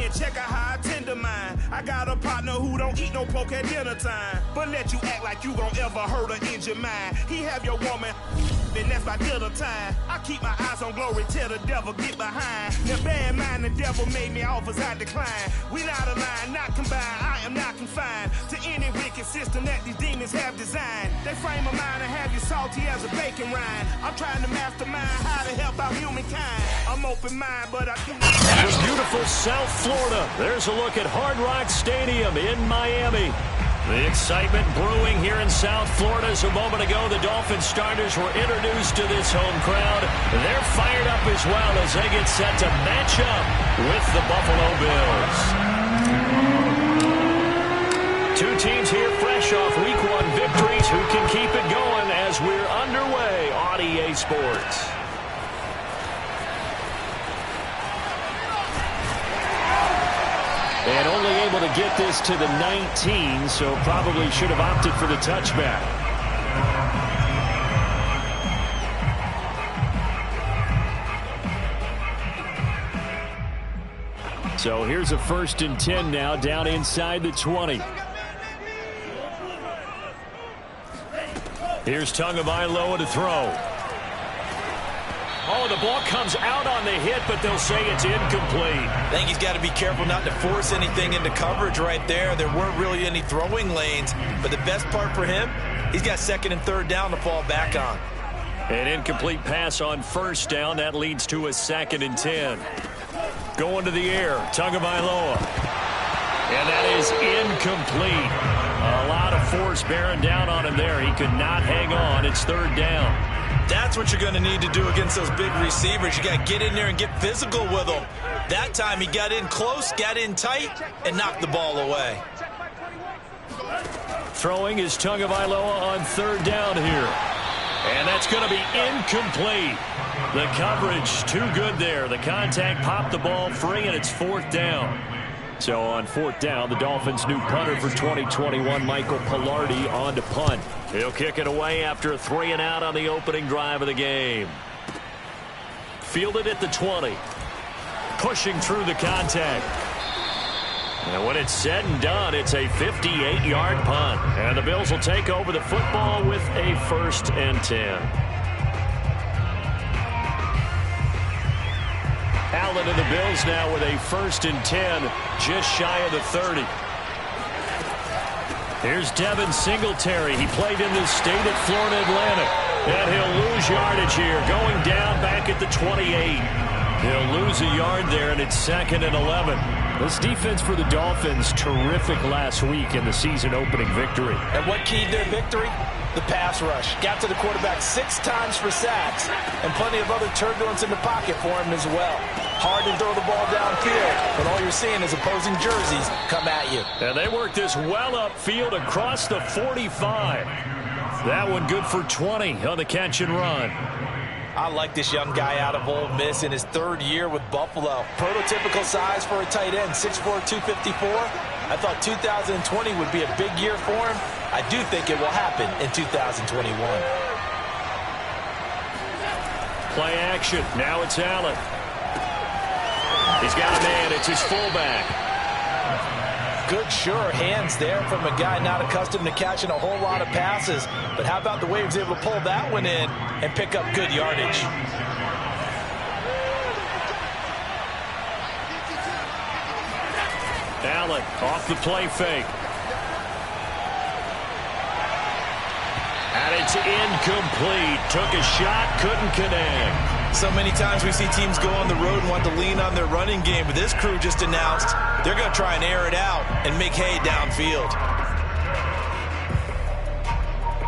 and check out how I tend to mine. I got a partner who don't eat no pork at dinner time, but let you act like you gon' ever hurt or injure mine. He have your woman, and that's by dinner time. I keep my eyes on glory till the devil get behind. The bad mind, the devil made me offers I decline. We not aligned, not combined, I am not confined to any wicked system that these demons have designed. They frame a mind and have you salty as a bacon rind. I'm trying to mastermind how to help out humankind. I'm open mind, but I do not. From beautiful South Florida, there's a look at Hard Rock Stadium in Miami. The excitement brewing here in South Florida. As a moment ago, the Dolphins starters were introduced to this home crowd. They're fired up as well as they get set to match up with the Buffalo Bills. Two teams here fresh off Week 1 victories who can keep it going as we're underway on EA Sports. And only able to get this to the 19, so probably should have opted for the touchback. So here's a 1st and 10 now, down inside the 20. Here's Tagovailoa to throw. Oh, the ball comes out on the hit, but they'll say it's incomplete. I think he's got to be careful not to force anything into coverage right there. There weren't really any throwing lanes, but the best part for him, he's got 2nd and 3rd down to fall back on. An incomplete pass on 1st down. That leads to a 2nd and 10. Going to the air, Tagovailoa. And that is incomplete. A lot of force bearing down on him there. He could not hang on. It's 3rd down. That's what you're going to need to do against those big receivers. You got to get in there and get physical with them. That time he got in close, got in tight, and knocked the ball away. Throwing is Tagovailoa on 3rd down here. And that's going to be incomplete. The coverage too good there. The contact popped the ball free, and it's 4th down. So on 4th down, the Dolphins' new punter for 2021, Michael Palardy, on to punt. He'll kick it away after a 3-and-out on the opening drive of the game. Fielded at the 20. Pushing through the contact. And when it's said and done, it's a 58-yard punt. And the Bills will take over the football with a 1st and 10. Allen and the Bills now with a 1st and 10, just shy of the 30. Here's Devin Singletary. He played in this state at Florida Atlantic. And he'll lose yardage here, going down back at the 28. He'll lose a yard there, and it's 2nd and 11. This defense for the Dolphins, terrific last week in the season-opening victory. And what keyed their victory? The pass rush. Got to the quarterback 6 times for sacks, and plenty of other turbulence in the pocket for him as well. Hard to throw the ball downfield, but all you're seeing is opposing jerseys come at you. And they work this well upfield across the 45. That one good for 20 on the catch and run. I like this young guy out of Ole Miss in his 3rd year with Buffalo. Prototypical size for a tight end, 6'4", 254. I thought 2020 would be a big year for him. I do think it will happen in 2021. Play action. Now it's Allen. He's got a man. It's his fullback. Good, sure hands there from a guy not accustomed to catching a whole lot of passes. But how about the way he was able to pull that one in and pick up good yardage? Allen off the play fake. And it's incomplete. Took a shot, couldn't connect. So many times we see teams go on the road and want to lean on their running game, but this crew just announced they're going to try and air it out and make hay downfield.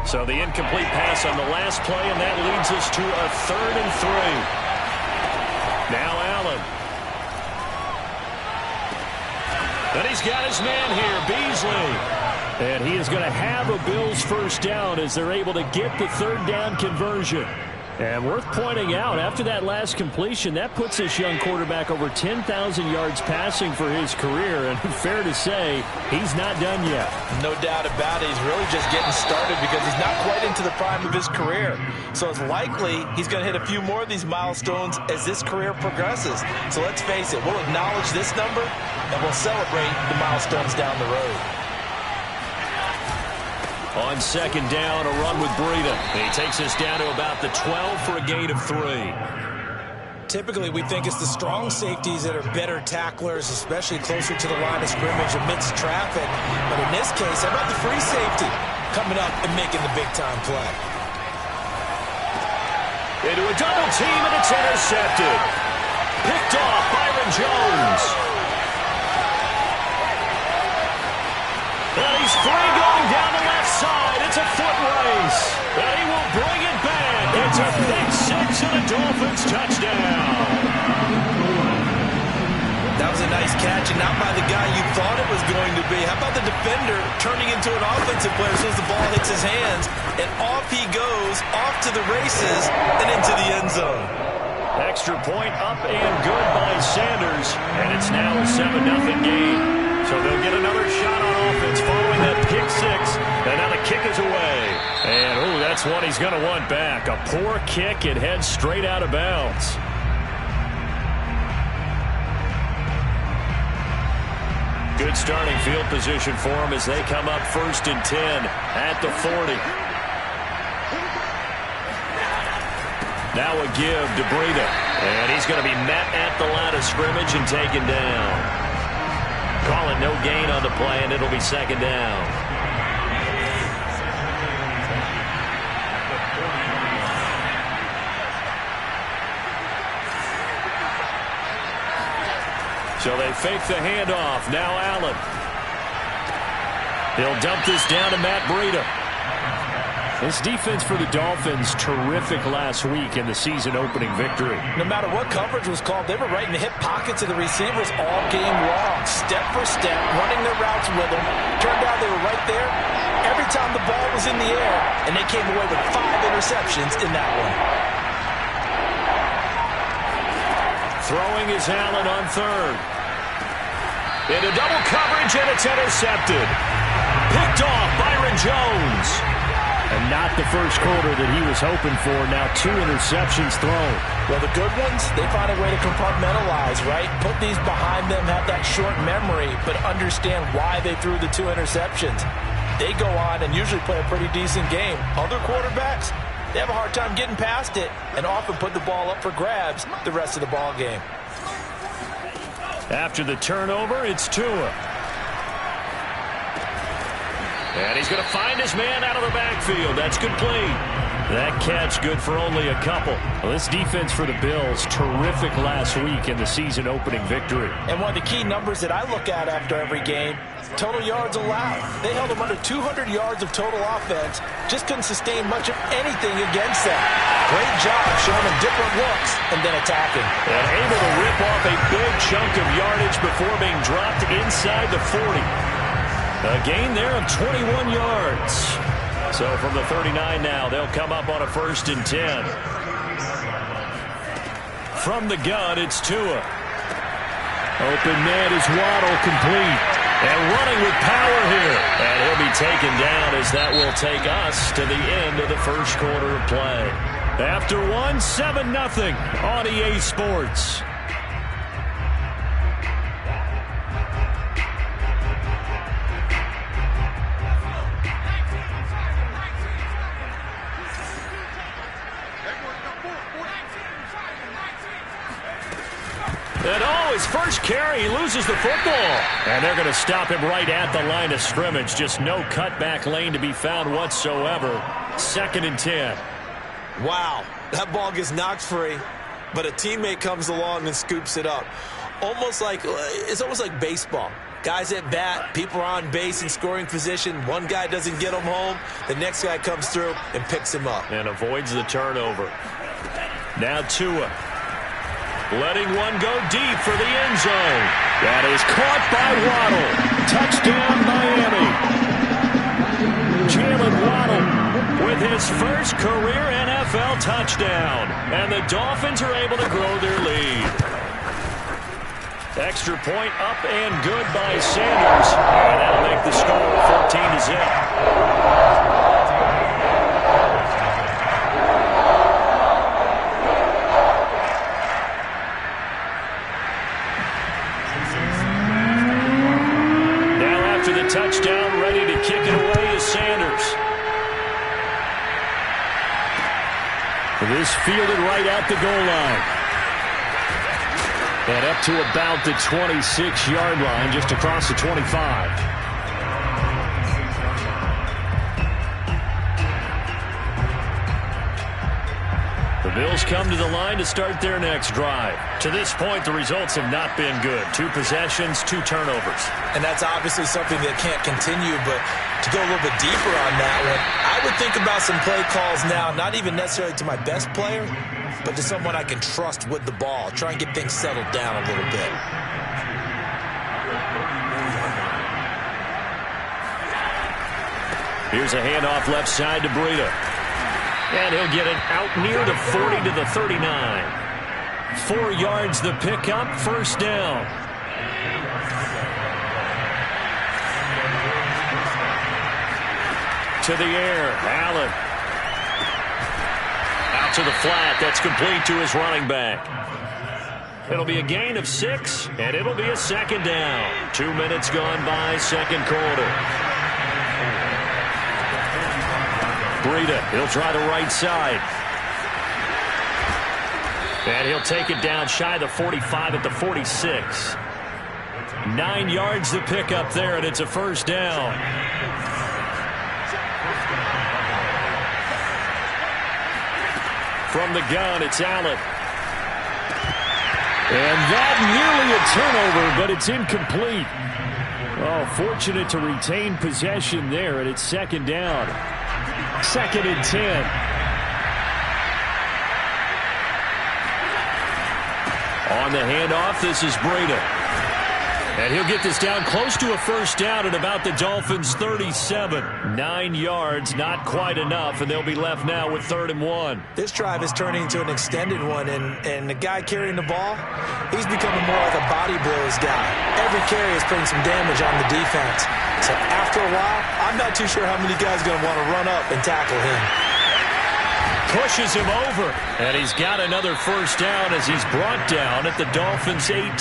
So the incomplete pass on the last play, and that leads us to a 3rd and 3. Now Allen. And he's got his man here, Beasley. And he is going to have a Bills 1st down as they're able to get the 3rd down conversion. And worth pointing out, after that last completion, that puts this young quarterback over 10,000 yards passing for his career. And fair to say, he's not done yet. No doubt about it. He's really just getting started because he's not quite into the prime of his career. So it's likely he's going to hit a few more of these milestones as this career progresses. So let's face it, we'll acknowledge this number and we'll celebrate the milestones down the road. On second down, a run with Breida. He takes us down to about the 12 for a gain of 3. Typically, we think it's the strong safeties that are better tacklers, especially closer to the line of scrimmage amidst traffic. But in this case, how about the free safety coming up and making the big-time play? Into a double team, and it's intercepted. Picked off Byron Jones. And he's free going down the left side. It's a foot race. And he will bring it back. It's a pick six and a Dolphins touchdown. That was a nice catch, and not by the guy you thought it was going to be. How about the defender turning into an offensive player as soon as the ball hits his hands, and off he goes, off to the races, and into the end zone. Extra point up and good by Sanders, and it's now a 7-0 game. So they'll get another shot on offense following that pick six, and now the kick is away. And, oh, that's one he's going to want back. A poor kick. It heads straight out of bounds. Good starting field position for them as they come up 1st and 10 at the 40. Now a give to Breida. And he's going to be met at the line of scrimmage and taken down. Calling no gain on the play, and it'll be second down. So they fake the handoff. Now Allen. He'll dump this down to Matt Breida. This defense for the Dolphins, terrific last week in the season-opening victory. No matter what coverage was called, they were right in the hip pockets of the receivers all game long. Step for step, running their routes with them. Turned out they were right there every time the ball was in the air, and they came away with 5 interceptions in that one. Throwing is Allen on third. Into double coverage, and it's intercepted. Picked off Byron Jones. And not the first quarter that he was hoping for. Now 2 interceptions thrown. Well, the good ones, they find a way to compartmentalize, right? Put these behind them, have that short memory, but understand why they threw the 2 interceptions. They go on and usually play a pretty decent game. Other quarterbacks, they have a hard time getting past it and often put the ball up for grabs the rest of the ball game. After the turnover, it's Tua. And he's going to find his man out of the backfield. That's complete. That catch good for only a couple. Well, this defense for the Bills, terrific last week in the season-opening victory. And one of the key numbers that I look at after every game, total yards allowed. They held them under 200 yards of total offense. Just couldn't sustain much of anything against them. Great job showing them different looks and then attacking. And able to rip off a big chunk of yardage before being dropped inside the 40. A gain there of 21 yards. So from the 39 now, they'll come up on a 1st and 10. From the gun, it's Tua. Open man is Waddle, complete. And running with power here. And he'll be taken down as that will take us to the end of the first quarter of play. After one, 7-0 on EA Sports. And oh, his first carry, he loses the football. And they're going to stop him right at the line of scrimmage. Just no cutback lane to be found whatsoever. 2nd and 10. Wow, that ball gets knocked free, but a teammate comes along and scoops it up. It's almost like baseball. Guys at bat, people are on base in scoring position. One guy doesn't get him home. The next guy comes through and picks him up. And avoids the turnover. Now Tua. Letting one go deep for the end zone. That is caught by Waddle. Touchdown, Miami. Jalen Waddle with his first career NFL touchdown. And the Dolphins are able to grow their lead. Extra point up and good by Sanders. And that'll make the score 14-0. Touchdown, ready to kick it away is Sanders. This fielded right at the goal line. And up to about the 26-yard line, just across the 25. The Bills come to the line to start their next drive. To this point, the results have not been good. 2 possessions, 2 turnovers. And that's obviously something that can't continue, but to go a little bit deeper on that one, I would think about some play calls now, not even necessarily to my best player, but to someone I can trust with the ball. Try and get things settled down a little bit. Here's a handoff left side to Breida. And he'll get it out near the 40 to the 39. 4 yards the pickup, first down. To the air, Allen. Out to the flat, that's complete to his running back. It'll be a gain of 6, and it'll be a second down. 2 minutes gone by, second quarter. Breida, he'll try the right side. And he'll take it down shy of the 45 at the 46. 9 yards to pick up there, and it's a first down. From the gun, it's Allen. And that nearly a turnover, but it's incomplete. Oh, fortunate to retain possession there, and it's second down. 2nd and 10. On the handoff, this is Breida. And he'll get this down close to a first down at about the Dolphins' 37. 9 yards, not quite enough, and they'll be left now with 3rd and 1. This drive is turning into an extended one, and the guy carrying the ball, he's becoming more like a body blows guy. Every carry is putting some damage on the defense. So after a while, I'm not too sure how many guys are going to want to run up and tackle him. Pushes him over, and he's got another first down as he's brought down at the Dolphins' 18.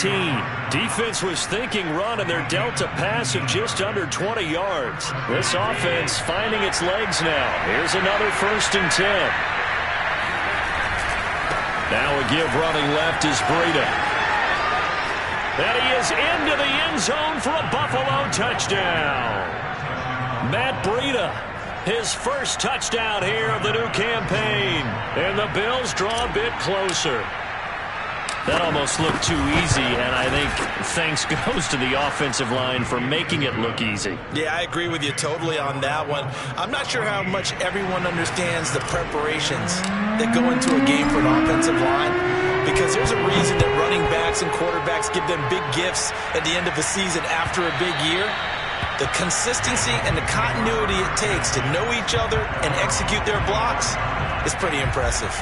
Defense was thinking run, and they're dealt a pass of just under 20 yards. This offense finding its legs now. Here's another 1st and 10. Now a give running left is Breida. And he is into the end zone for a Buffalo touchdown. Matt Breida, his first touchdown here of the new campaign. And the Bills draw a bit closer. That almost looked too easy, and I think thanks goes to the offensive line for making it look easy. Yeah, I agree with you totally on that one. I'm not sure how much everyone understands the preparations that go into a game for an offensive line, because there's a reason that running backs and quarterbacks give them big gifts at the end of the season after a big year. The consistency and the continuity it takes to know each other and execute their blocks is pretty impressive.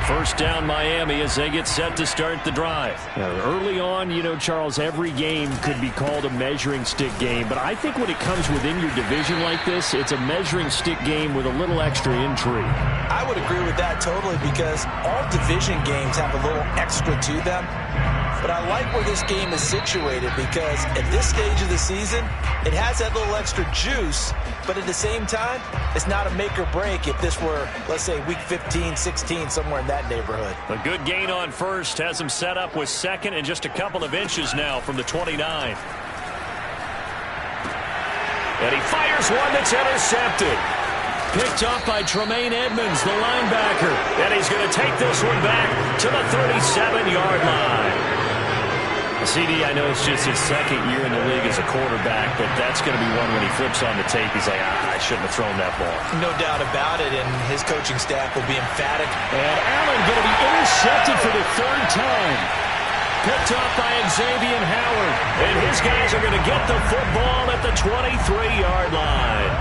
First down Miami as they get set to start the drive. Now, early on, you know, Charles, every game could be called a measuring stick game, but I think when it comes within your division like this, it's a measuring stick game with a little extra intrigue. I would agree with that totally, because all division games have a little extra to them. But I like where this game is situated, because at this stage of the season, it has that little extra juice, but at the same time, it's not a make or break if this were, let's say, week 15, 16, somewhere in that neighborhood. A good gain on first has him set up with second and just a couple of inches now from the 29. And he fires one that's intercepted. Picked up by Tremaine Edmonds, the linebacker. And he's going to take this one back to the 37-yard line. CD, I know it's just his second year in the league as a quarterback, but that's going to be one when he flips on the tape. He's like, I shouldn't have thrown that ball. No doubt about it, and his coaching staff will be emphatic. And Allen going to be intercepted for the 3rd time. picked off by Xavier Howard. And his guys are going to get the football at the 23-yard line.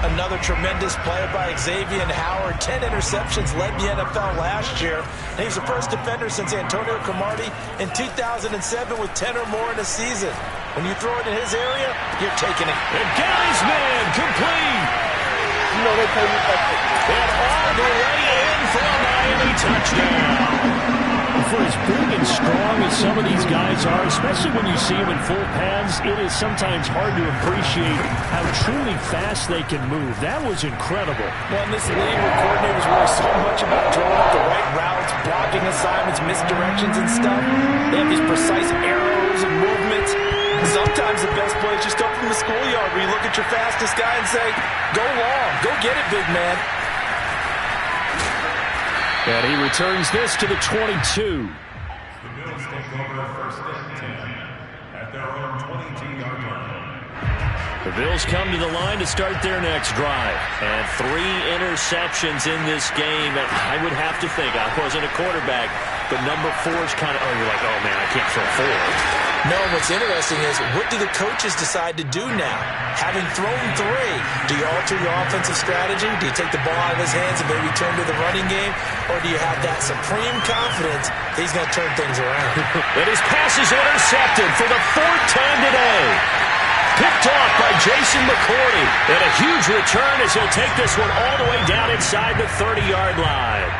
Another tremendous play by Xavier Howard. 10 interceptions, led the NFL last year. And he's the first defender since Antonio Cromartie in 2007 with 10 or more in a season. When you throw it in his area, you're taking it. And got his man complete. You know they play me like that. And all the way in for a Miami touchdown. For as big and strong as some of these guys are, especially when you see them in full pads, it is sometimes hard to appreciate how truly fast they can move. That was incredible. Well, in this league where coordinators worry so much about drawing up the right routes, blocking assignments, misdirections and stuff, they have these precise arrows and movements. Sometimes the best plays just come from the schoolyard where you look at your fastest guy and say, go long, go get it, big man. And he returns this to the 22. The Bills take over first and 10 at their own 22-yard line. The Bills come to the line to start their next drive. And 3 interceptions in this game. And I would have to think, I wasn't a quarterback, but number 4 is kind of, you're like, oh man, I can't throw 4. No, what's interesting is, what do the coaches decide to do now? Having thrown 3, do you alter your offensive strategy? Do you take the ball out of his hands and maybe turn to the running game? Or do you have that supreme confidence that he's going to turn things around? And his pass is intercepted for the 4th time today. Picked off by Jason McCourty. And a huge return as he'll take this one all the way down inside the 30-yard line.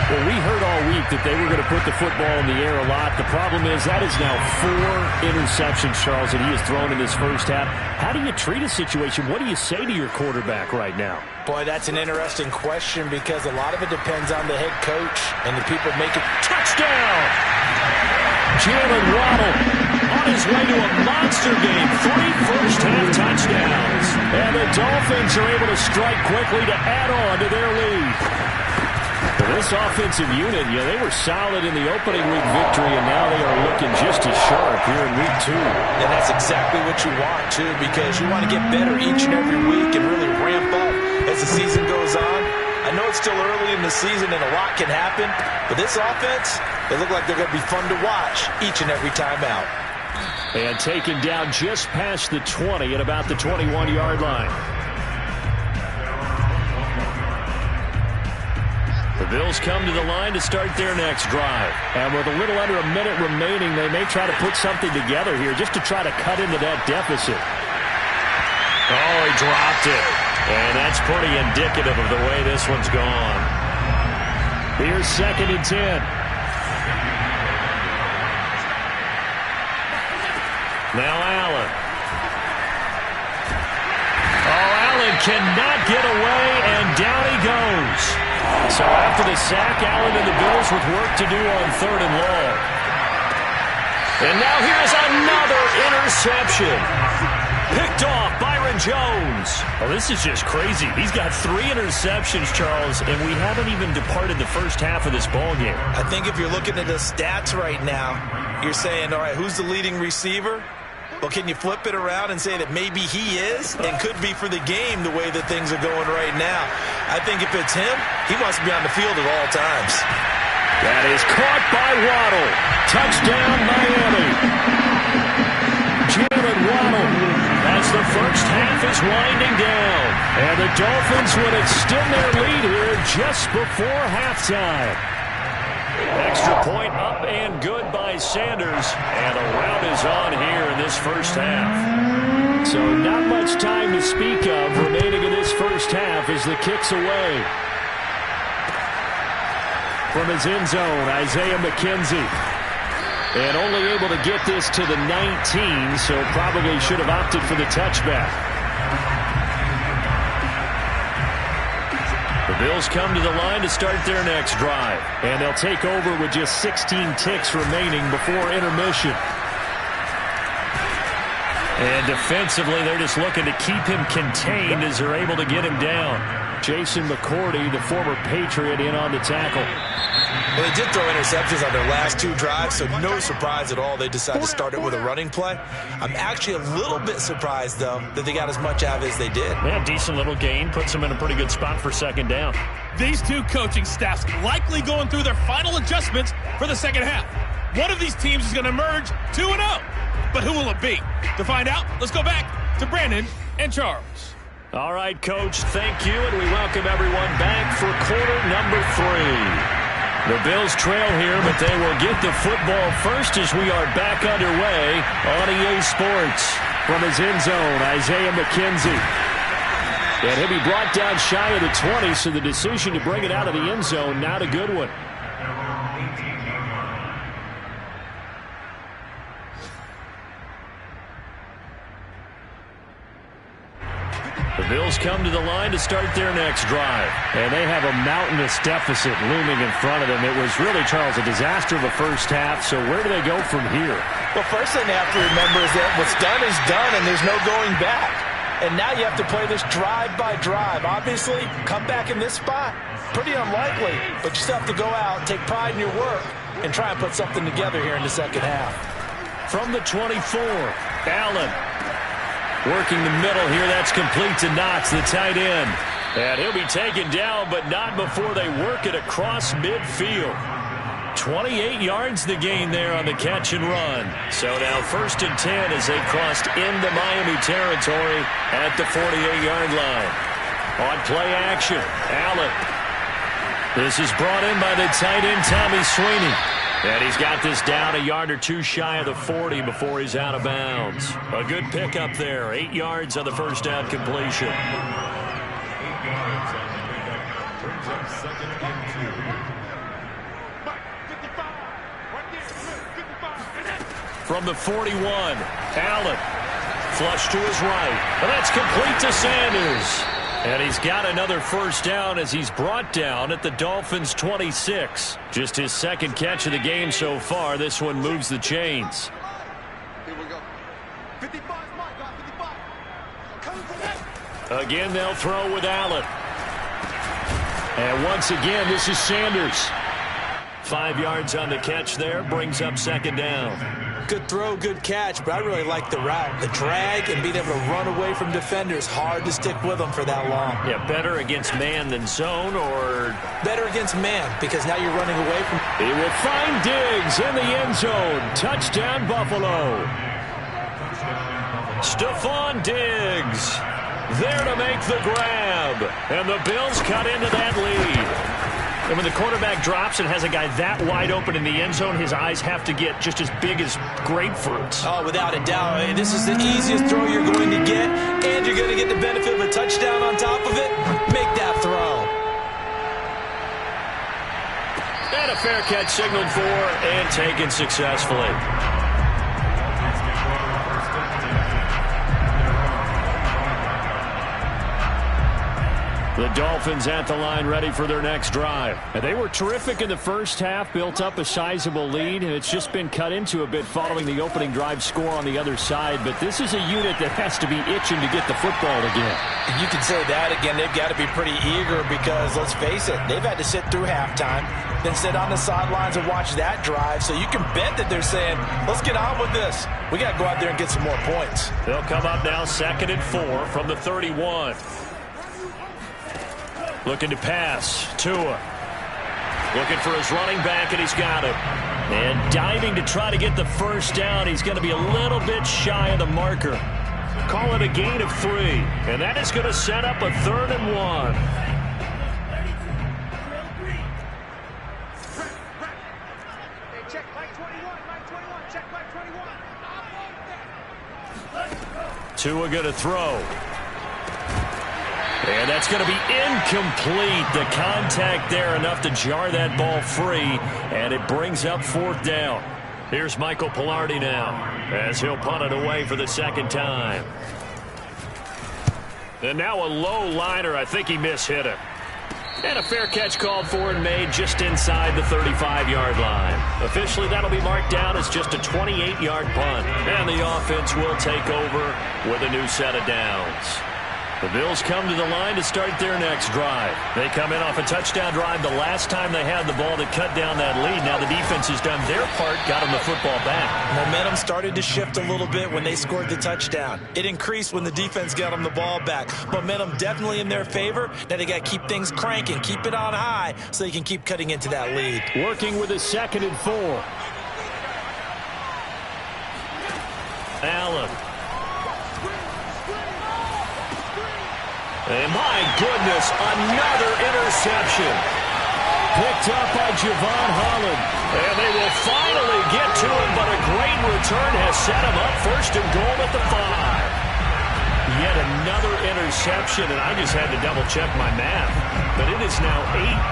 Well, we heard all week that they were going to put the football in the air a lot. The problem is that is now 4 interceptions, Charles, that he has thrown in this first half. How do you treat a situation? What do you say to your quarterback right now? Boy, that's an interesting question because a lot of it depends on the head coach and the people making. Touchdown! Jalen Waddle on his way to a monster game. 3 first-half touchdowns. And the Dolphins are able to strike quickly to add on to their lead. This offensive unit, they were solid in the opening week victory, and now they are looking just as sharp here in week 2. And that's exactly what you want, too, because you want to get better each and every week and really ramp up as the season goes on. I know it's still early in the season and a lot can happen, but this offense, they look like they're going to be fun to watch each and every time out. And taken down just past the 20 at about the 21-yard line. The Bills come to the line to start their next drive. And with a little under a minute remaining, they may try to put something together here just to try to cut into that deficit. Oh, he dropped it. And that's pretty indicative of the way this one's gone. Here's 2nd and 10. Now Allen. Oh, Allen cannot get away, and down he goes. So after the sack, Allen and the Bills with work to do on 3rd and long. And now here's another interception. Picked off Byron Jones. Oh, this is just crazy. He's got 3 interceptions, Charles, and we haven't even departed the first half of this ballgame. I think if you're looking at the stats right now, you're saying, all right, who's the leading receiver? Well, can you flip it around and say that maybe he is and could be for the game the way that things are going right now? I think if it's him, he must be on the field at all times. That is caught by Waddle. Touchdown, Miami. Jalen Waddle as the first half is winding down. And the Dolphins would extend their lead here just before halftime. Extra point up and good by Sanders. And a rout is on here in this first half. So not much time to speak of remaining in this first half as the kick's away. From his end zone, Isaiah McKenzie. And only able to get this to the 19, so probably should have opted for the touchback. The Bills come to the line to start their next drive. And they'll take over with just 16 ticks remaining before intermission. And defensively, they're just looking to keep him contained as they're able to get him down. Jason McCourty, the former Patriot, in on the tackle. Well, they did throw interceptions on their last 2 drives, so no surprise at all they decided to start it with a running play. I'm actually a little bit surprised, though, that they got as much out of it as they did. Yeah, decent little gain. Puts them in a pretty good spot for 2nd down. These 2 coaching staffs likely going through their final adjustments for the second half. One of these teams is going to emerge 2-0. But who will it be? To find out, let's go back to Brandon and Charles. All right, Coach, thank you, and we welcome everyone back for quarter number 3. The Bills trail here, but they will get the football first as we are back underway on EA Sports. From his end zone, Isaiah McKenzie. And he'll be brought down shy of the 20, so the decision to bring it out of the end zone, not a good one. The Bills come to the line to start their next drive. And they have a mountainous deficit looming in front of them. It was really, Charles, a disaster of a first half. So where do they go from here? Well, first thing they have to remember is that what's done is done, and there's no going back. And now you have to play this drive by drive. Obviously, come back in this spot, pretty unlikely. But you still have to go out, take pride in your work, and try and put something together here in the second half. From the 24, Allen. Working the middle here, that's complete to Knox, the tight end. And he'll be taken down, but not before they work it across midfield. 28 yards the gain there on the catch and run. So now 1st and 10 as they crossed into Miami territory at the 48-yard line. On play action, Allen. This is brought in by the tight end, Tommy Sweeney. And he's got this down a yard or two shy of the 40 before he's out of bounds. A good pickup there. 8 yards on the first down completion. 8 yards on the pickup. Brings up 2nd and 2. From the 41, Allen. Flush to his right. And that's complete to Sanders. And he's got another first down as he's brought down at the Dolphins' 26. Just his second catch of the game so far. This one moves the chains. Here we go. 55, Mike, 55. Again, they'll throw with Allen. And once again, this is Sanders. 5 yards on the catch there. Brings up 2nd down. Good throw, good catch, but I really like the route. The drag and being able to run away from defenders. Hard to stick with them for that long. Yeah, better against man than zone, or... Better against man, because now you're running away from... He will find Diggs in the end zone. Touchdown, Buffalo. Stephon Diggs there to make the grab. And the Bills cut into that lead. And when the quarterback drops and has a guy that wide open in the end zone, his eyes have to get just as big as grapefruits. Oh, without a doubt. I mean, this is the easiest throw you're going to get, and you're going to get the benefit of a touchdown on top of it. Make that throw. And a fair catch signaled for and taken successfully. The Dolphins at the line ready for their next drive. And they were terrific in the first half, built up a sizable lead, and it's just been cut into a bit following the opening drive score on the other side. But this is a unit that has to be itching to get the football again. You can say that again. They've got to be pretty eager because, let's face it, they've had to sit through halftime, then sit on the sidelines and watch that drive. So you can bet that they're saying, let's get on with this. We got to go out there and get some more points. They'll come up now 2nd and 4 from the 31. Looking to pass. Tua. Looking for his running back, and he's got him. And diving to try to get the first down. He's going to be a little bit shy of the marker. Call it a gain of 3. And that is going to set up a 3rd and 1. Check Mike 21, Mike 21, check Mike 21. Tua going to throw. And that's going to be incomplete. The contact there enough to jar that ball free, and it brings up 4th down. Here's Michael Pilardi now as he'll punt it away for the 2nd time. And now a low liner. I think he mishit it. And a fair catch called for and made just inside the 35-yard line. Officially, that'll be marked down as just a 28-yard punt. And the offense will take over with a new set of downs. The Bills come to the line to start their next drive. They come in off a touchdown drive the last time they had the ball that cut down that lead. Now the defense has done their part, got them the football back. Momentum started to shift a little bit when they scored the touchdown. It increased when the defense got them the ball back. Momentum definitely in their favor. Now they got to keep things cranking, keep it on high so they can keep cutting into that lead. Working with a 2nd and 4. Allen. And my goodness, another interception. Picked up by Javon Holland. And they will finally get to him, but a great return has set him up first and goal at the 5. Yet another interception, and I just had to double-check my math. But it is now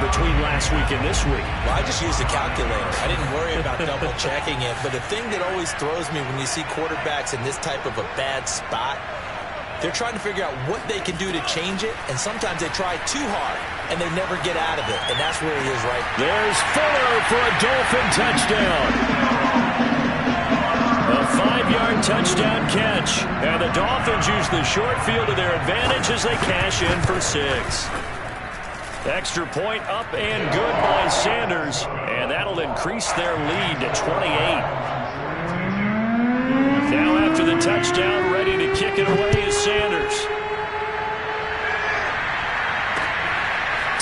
8 between last week and this week. Well, I just used a calculator. I didn't worry about double-checking it. But the thing that always throws me when you see quarterbacks in this type of a bad spot, they're trying to figure out what they can do to change it, and sometimes they try too hard, and they never get out of it. And that's where he is right now. There's Fuller for a Dolphin touchdown. A 5-yard touchdown catch. And the Dolphins use the short field to their advantage as they cash in for 6. Extra point up and good by Sanders. And that'll increase their lead to 28. Now after the touchdown, ready to kick it away is Sanders.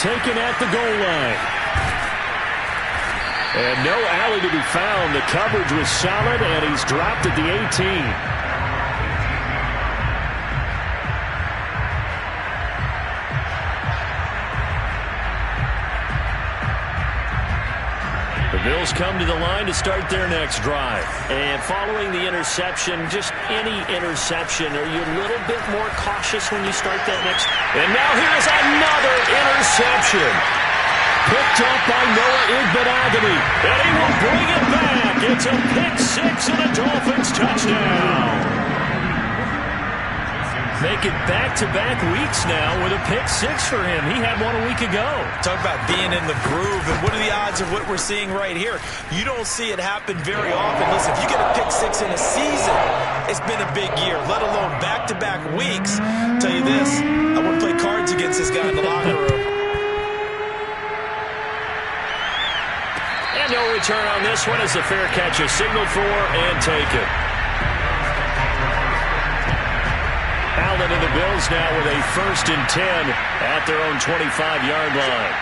Taken at the goal line. And no alley to be found. The coverage was solid, and he's dropped at the 18. The Bills come to the line to start their next drive. And following the interception, just any interception, are you a little bit more cautious when you start that next? And now here's another interception. Picked up by Noah Igbinoghene. And he will bring it back. It's a pick 6 and a Dolphins touchdown. Make it back-to-back weeks now with a pick 6 for him. He had one a week ago. Talk about being in the groove, and what are the odds of what we're seeing right here? You don't see it happen very often. Listen, if you get a pick 6 in a season, it's been a big year, let alone back-to-back weeks. I'll tell you this, I wouldn't play cards against this guy in the locker room. And no return on this one as the fair catch is signaled for and taken. Allen and the Bills now with a 1st and 10 at their own 25-yard line.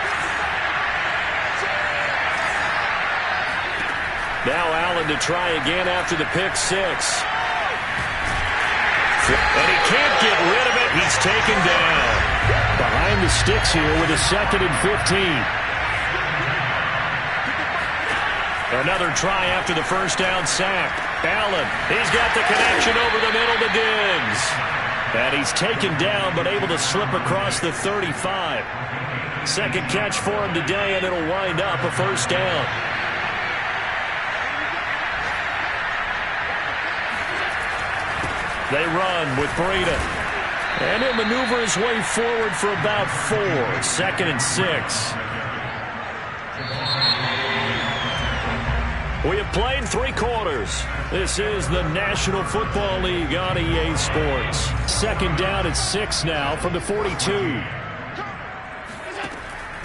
Now Allen to try again after the pick 6. And he can't get rid of it. He's taken down. Behind the sticks here with a 2nd and 15. Another try after the first down sack. Allen, he's got the connection over the middle to Diggs. And he's taken down but able to slip across the 35. Second catch for him today, and it'll wind up a first down. They run with Breida. And he'll maneuver his way forward for about 4. 2nd and 6. We have played 3 quarters. This is the National Football League on EA Sports. 2nd down at 6 now from the 42.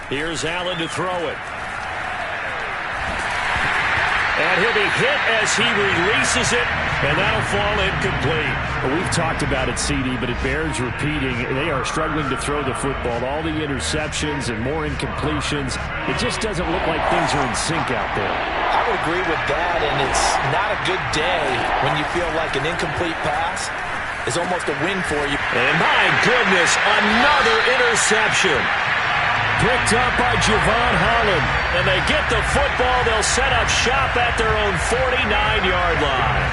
Here's Allen to throw it. And he'll be hit as he releases it, and that'll fall incomplete. Well, we've talked about it, CD, but it bears repeating. They are struggling to throw the football. All the interceptions and more incompletions. It just doesn't look like things are in sync out there. I would agree with that, and it's not a good day when you feel like an incomplete pass is almost a win for you. And my goodness, another interception. Picked up by Javon Holland. And they get the football. They'll set up shop at their own 49-yard line.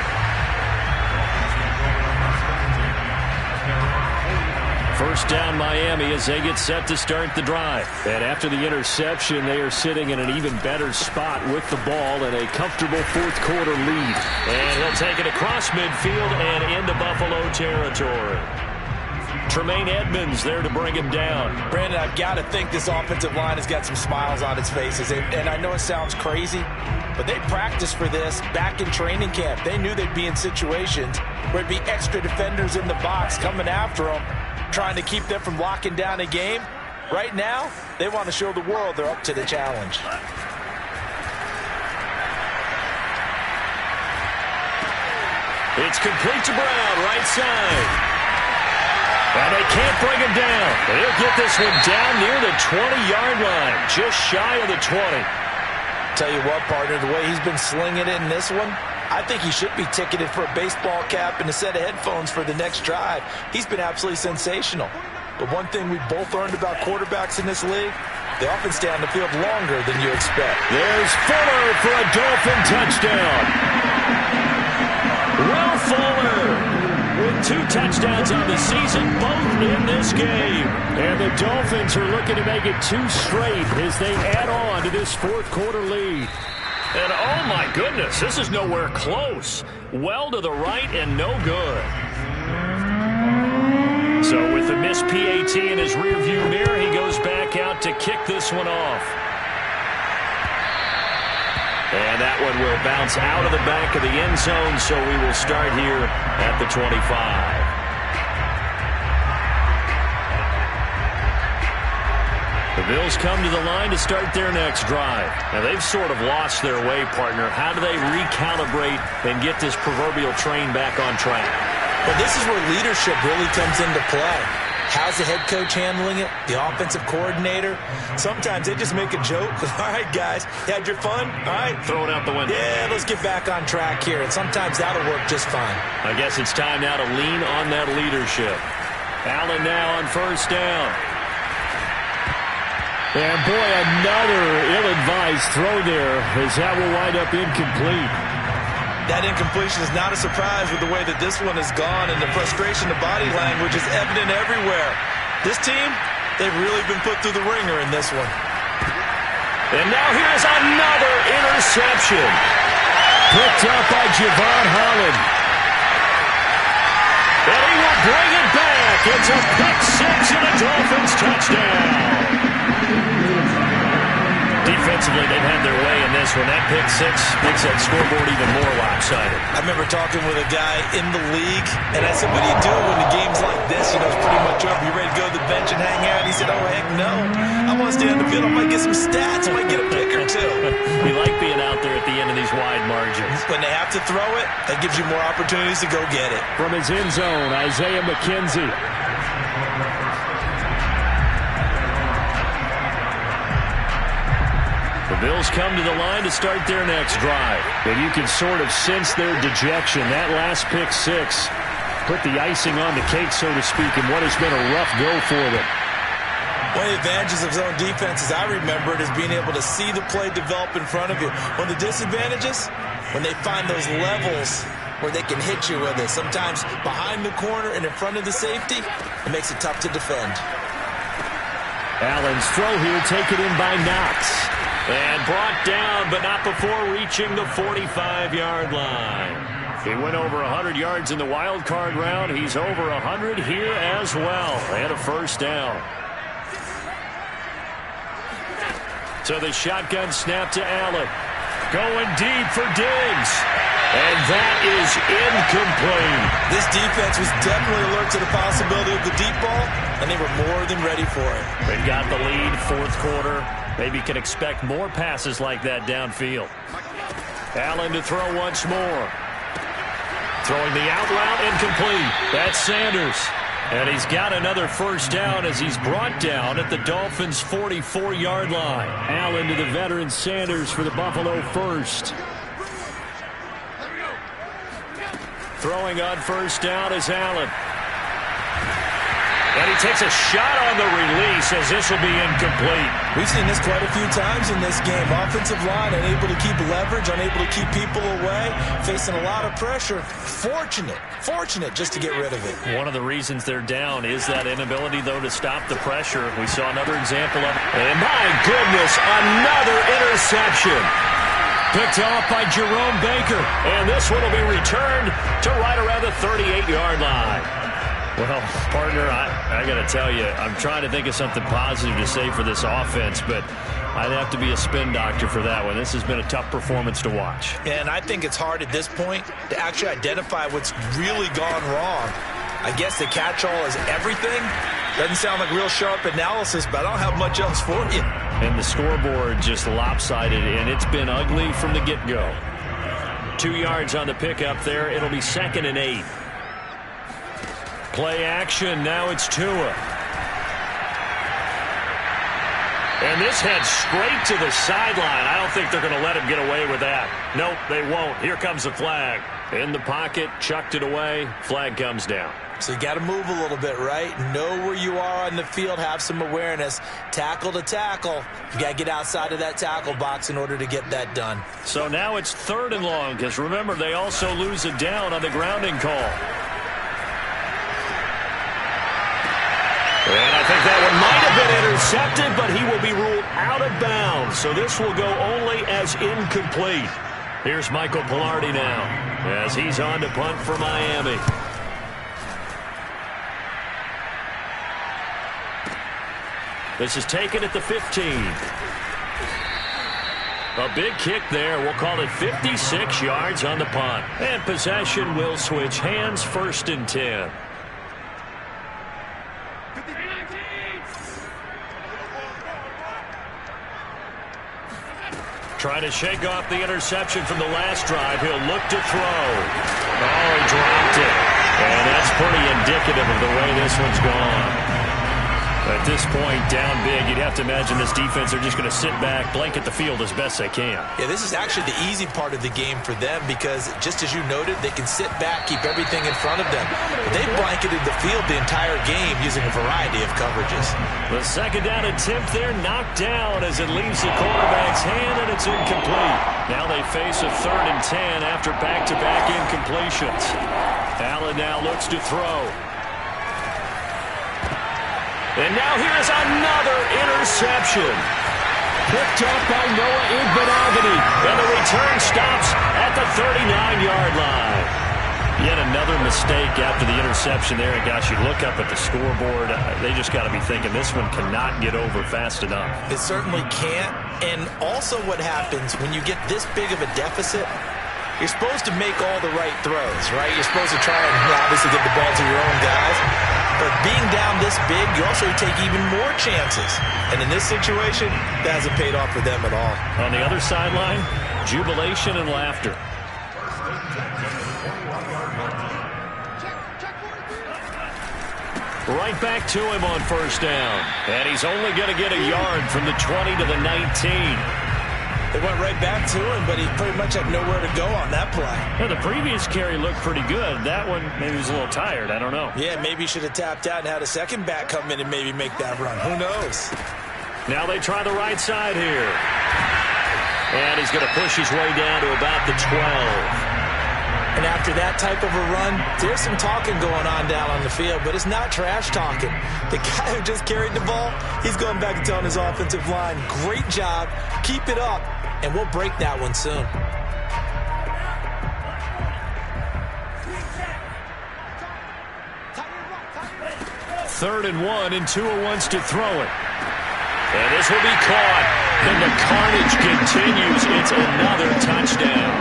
First down Miami as they get set to start the drive. And after the interception, they are sitting in an even better spot with the ball and a comfortable 4th quarter lead. And he'll take it across midfield and into Buffalo territory. Tremaine Edmonds there to bring him down. Brandon, I've got to think this offensive line has got some smiles on its faces. And I know it sounds crazy, but they practiced for this back in training camp. They knew they'd be in situations where it'd be extra defenders in the box coming after them, trying to keep them from locking down a game. Right now, they want to show the world they're up to the challenge. It's complete to Brown, right side. And they can't bring him down. They'll get this one down near the 20-yard line, just shy of the 20. Tell you what, partner, the way he's been slinging it in this one, I think he should be ticketed for a baseball cap and a set of headphones for the next drive. He's been absolutely sensational. But one thing we both learned about quarterbacks in this league, they often stay on the field longer than you expect. There's Fuller for a Dolphin touchdown. Will Fuller with 2 touchdowns on the season, both in this game. And the Dolphins are looking to make it 2 straight as they add on to this fourth quarter lead. And oh my goodness, this is nowhere close. Well to the right and no good. So with the missed PAT in his rearview mirror, he goes back out to kick this one off. And that one will bounce out of the back of the end zone, so we will start here at the 25. The Bills come to the line to start their next drive. Now, they've sort of lost their way, partner. How do they recalibrate and get this proverbial train back on track? Well, this is where leadership really comes into play. How's the head coach handling it? The offensive coordinator? Sometimes they just make a joke. All right, guys, you had your fun? All right. Throw it out the window. Yeah, let's get back on track here. And sometimes that'll work just fine. I guess it's time now to lean on that leadership. Allen now on first down. And, boy, another ill-advised throw there as that will wind up incomplete. That incompletion is not a surprise with the way that this one has gone, and the frustration, the body language is evident everywhere. This team, they've really been put through the ringer in this one. And now here's another interception. Picked up by Javon Holland. And he will bring it back. It's a pick 6 and a Dolphins touchdown. Defensively, they've had their way in this one. That pick 6 makes that scoreboard even more lopsided. I remember talking with a guy in the league, and I said, what do you do when the game's like this? You know, it's pretty much over. You ready to go to the bench and hang out? And he said, oh, heck no. I want to stay on the field. I might get some stats. I might get a pick or 2. We like being out there at the end of these wide margins. When they have to throw it, that gives you more opportunities to go get it. From his end zone, Isaiah McKenzie. The Bills come to the line to start their next drive. And you can sort of sense their dejection. That last pick 6 put the icing on the cake, so to speak, in what has been a rough go for them. One of the advantages of zone defense, as I remember it, is being able to see the play develop in front of you. One of the disadvantages, when they find those levels where they can hit you with it, sometimes behind the corner and in front of the safety, it makes it tough to defend. Allen's throw here taken in by Knox. And brought down, but not before reaching the 45-yard line. He went over 100 yards in the wild card round. He's over 100 here as well. And a first down. So the shotgun snap to Allen. Going deep for Diggs. And that is incomplete. This defense was definitely alert to the possibility of the deep ball, and they were more than ready for it. They got the lead, fourth quarter. Maybe can expect more passes like that downfield. Allen to throw once more. Throwing the out route, incomplete. That's Sanders. And he's got another first down as he's brought down at the Dolphins' 44-yard line. Allen to the veteran Sanders for the Buffalo first. Throwing on first down is Allen. And he takes a shot on the release as this will be incomplete. We've seen this quite a few times in this game. Offensive line unable to keep leverage, unable to keep people away, facing a lot of pressure. Fortunate just to get rid of it. One of the reasons they're down is that inability, though, to stop the pressure. We saw another example of it. And my goodness, another interception. Picked off by Jerome Baker. And this one will be returned to right around the 38-yard line. Well, partner, I got to tell you, I'm trying to think of something positive to say for this offense, but I'd have to be a spin doctor for that one. This has been a tough performance to watch. And I think it's hard at this point to actually identify what's really gone wrong. I guess the catch-all is everything. Doesn't sound like real sharp analysis, but I don't have much else for you. And the scoreboard just lopsided, and it's been ugly from the get-go. 2 yards on the pickup there. It'll be 2nd and 8. Play action. Now it's Tua. And this heads straight to the sideline. I don't think they're going to let him get away with that. Nope, they won't. Here comes the flag. In the pocket, chucked it away. Flag comes down. So you got to move a little bit, right? Know where you are on the field. Have some awareness. Tackle to tackle. You got to get outside of that tackle box in order to get that done. So now it's 3rd and long, because remember, they also lose it down on the grounding call. And I think that one might have been intercepted, but he will be ruled out of bounds. So this will go only as incomplete. Here's Michael Palardy now, as he's on to punt for Miami. This is taken at the 15. A big kick there. We'll call it 56 yards on the punt. And possession will switch hands, 1st and 10. Trying to shake off the interception from the last drive. He'll look to throw. Oh, he dropped it. And that's pretty indicative of the way this one's gone. At this point, down big, you'd have to imagine this defense are just going to sit back, blanket the field as best they can. Yeah, this is actually the easy part of the game for them because, just as you noted, they can sit back, keep everything in front of them. But they blanketed the field the entire game using a variety of coverages. The 2nd down attempt there knocked down as it leaves the quarterback's hand, and it's incomplete. Now they face a 3rd and 10 after back-to-back incompletions. Allen now looks to throw. And now here's another interception. Picked up by Noah Igbinoghene. And the return stops at the 39-yard line. Yet another mistake after the interception there. And gosh, you look up at the scoreboard, they just got to be thinking this one cannot get over fast enough. It certainly can't. And also what happens when you get this big of a deficit, you're supposed to make all the right throws, right? You're supposed to try and obviously get the ball to your own guys. But being down this big, you also take even more chances. And in this situation, that hasn't paid off for them at all. On the other sideline, jubilation and laughter. Right back to him on 1st down. And he's only going to get a yard from the 20 to the 19. They went right back to him, but he pretty much had nowhere to go on that play. Yeah, the previous carry looked pretty good. That one, maybe he was a little tired. I don't know. Yeah, maybe he should have tapped out and had a second back come in and maybe make that run. Who knows? Now they try the right side here. And he's going to push his way down to about the 12. And after that type of a run, there's some talking going on down on the field, but it's not trash talking. The guy who just carried the ball, he's going back and telling his offensive line, great job, keep it up, and we'll break that one soon. Third and 1, and Tua wants to throw it. And this will be caught. And the carnage continues. It's another touchdown.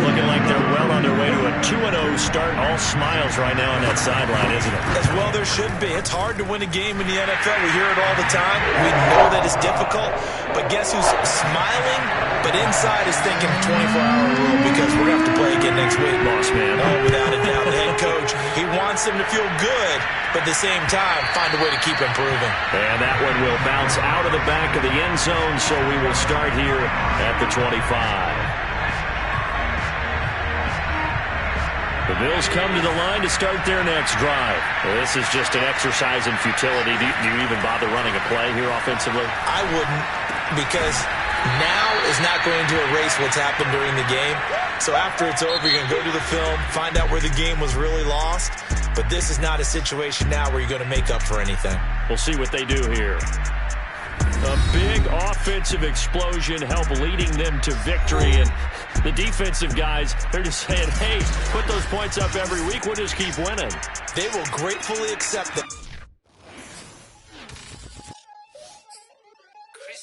Looking like they're well on their way to a 2-0 start. All smiles right now on that sideline, isn't it? As well there should be. It's hard to win a game in the NFL. We hear it all the time. We know that it's difficult. But guess who's smiling? But inside is thinking 24-hour rule because we're going to have to play again next week. Boss man. Oh, without a doubt. The head coach, he wants them to feel good, but at the same time, find a way to keep improving. And that one will bounce out of the back of the end zone, so we will start here at the 25. The Bills come to the line to start their next drive. This is just an exercise in futility. Do you even bother running a play here offensively? I wouldn't, because now is not going to erase what's happened during the game. So after it's over, you're going to go to the film, find out where the game was really lost. But this is not a situation now where you're going to make up for anything. We'll see what they do here. A big offensive explosion help leading them to victory. And the defensive guys, they're just saying, hey, put those points up every week. We'll just keep winning. They will gratefully accept that.